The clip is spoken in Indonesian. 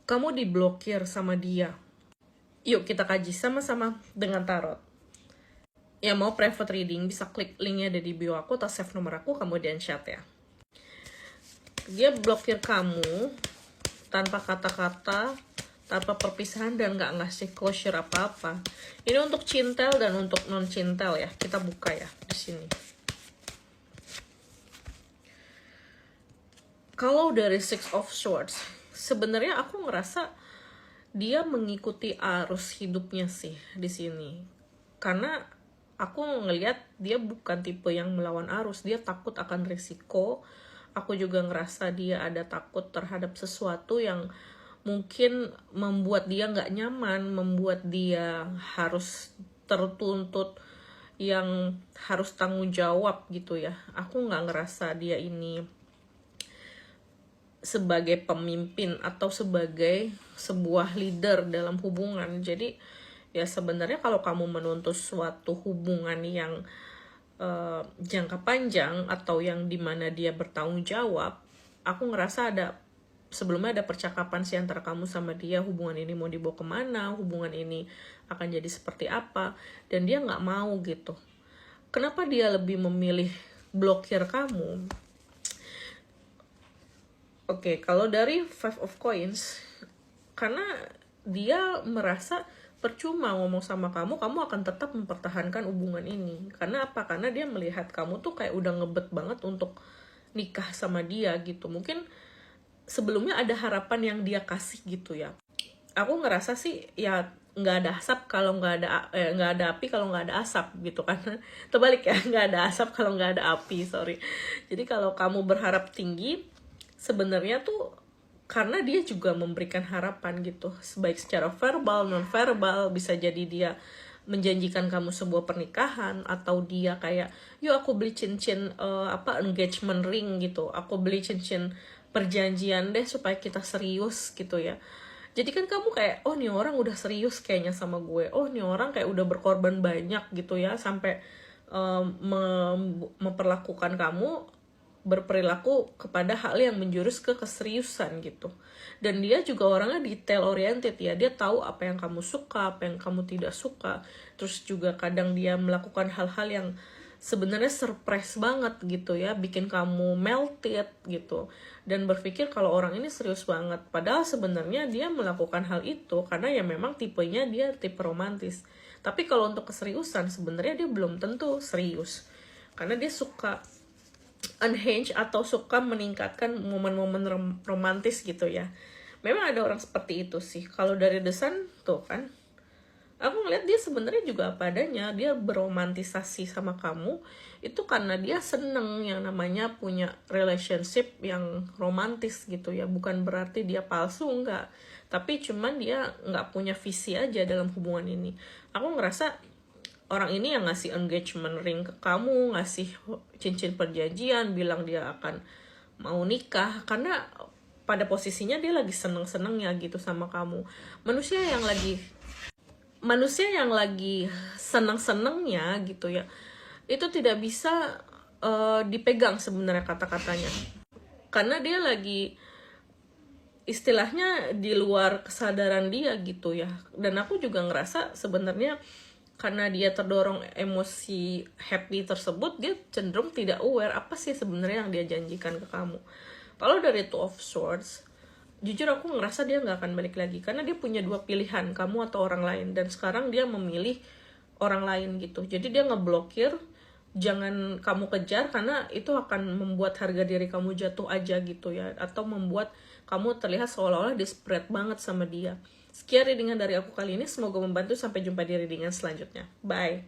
kamu diblokir sama dia. Yuk kita kaji sama-sama dengan tarot. Yang mau private reading bisa klik linknya ada di bio aku atau save nomor aku, kemudian chat ya. Dia blokir kamu tanpa kata-kata, tanpa perpisahan, dan nggak ngasih closure apa-apa. Ini untuk cintel dan untuk non cintel ya. Kita buka ya di sini. Kalau dari Six of Swords, sebenarnya aku ngerasa dia mengikuti arus hidupnya sih di sini. Karena aku ngelihat dia bukan tipe yang melawan arus, dia takut akan risiko. Aku juga ngerasa dia ada takut terhadap sesuatu yang mungkin membuat dia nggak nyaman, membuat dia harus tertuntut yang harus tanggung jawab gitu ya. Aku nggak ngerasa dia ini sebagai pemimpin atau sebagai sebuah leader dalam hubungan. Jadi ya sebenarnya kalau kamu menuntut suatu hubungan yang jangka panjang atau yang dimana dia bertanggung jawab, aku ngerasa sebelumnya ada percakapan sih antara kamu sama dia, hubungan ini mau dibawa kemana, hubungan ini akan jadi seperti apa, dan dia nggak mau gitu. Kenapa dia lebih memilih blokir kamu? Oke, kalau dari Five of Coins, karena dia merasa percuma ngomong sama kamu akan tetap mempertahankan hubungan ini. Karena apa? Karena dia melihat kamu tuh kayak udah ngebet banget untuk nikah sama dia gitu. Mungkin sebelumnya ada harapan yang dia kasih gitu ya. Aku ngerasa sih ya nggak ada asap kalau nggak ada api kalau nggak ada asap gitu kan. Terbalik ya, nggak ada asap kalau nggak ada api, sorry. Jadi kalau kamu berharap tinggi, sebenarnya tuh karena dia juga memberikan harapan gitu, baik secara verbal, non verbal. Bisa jadi dia menjanjikan kamu sebuah pernikahan, atau dia kayak, yuk aku beli cincin engagement ring gitu, aku beli cincin perjanjian deh supaya kita serius gitu ya. Jadi kan kamu kayak, oh nih orang udah serius kayaknya sama gue, oh nih orang kayak udah berkorban banyak gitu ya, sampai memperlakukan kamu, berperilaku kepada hal yang menjurus ke keseriusan gitu. Dan dia juga orangnya detail oriented ya, dia tahu apa yang kamu suka, apa yang kamu tidak suka. Terus juga kadang dia melakukan hal-hal yang sebenarnya surprise banget gitu ya, bikin kamu melted gitu, dan berpikir kalau orang ini serius banget. Padahal sebenarnya dia melakukan hal itu karena ya memang tipenya dia tipe romantis. Tapi kalau untuk keseriusan sebenarnya dia belum tentu serius, karena dia suka unhinged atau suka meningkatkan momen-momen romantis gitu ya. Memang ada orang seperti itu sih. Kalau dari The Sun tuh kan, aku ngeliat dia sebenarnya juga apa adanya. Dia beromantisasi sama kamu itu karena dia seneng yang namanya punya relationship yang romantis gitu ya. Bukan berarti dia palsu, enggak, tapi cuman dia nggak punya visi aja dalam hubungan ini. Aku ngerasa orang ini yang ngasih engagement ring ke kamu, ngasih cincin perjanjian, bilang dia akan mau nikah, karena pada posisinya dia lagi seneng-senengnya gitu sama kamu. Manusia yang lagi seneng-senengnya gitu ya, itu tidak bisa dipegang sebenarnya kata-katanya, karena dia lagi istilahnya di luar kesadaran dia gitu ya. Dan aku juga ngerasa sebenarnya karena dia terdorong emosi happy tersebut, dia cenderung tidak aware apa sih sebenarnya yang dia janjikan ke kamu. Kalau dari Two of Swords, jujur aku ngerasa dia nggak akan balik lagi, karena dia punya dua pilihan, kamu atau orang lain, dan sekarang dia memilih orang lain gitu. Jadi dia ngeblokir, jangan kamu kejar, karena itu akan membuat harga diri kamu jatuh aja gitu ya, atau membuat kamu terlihat seolah-olah desperate banget sama dia. Sekian readingan dari aku kali ini, semoga membantu. Sampai jumpa di readingan selanjutnya. Bye.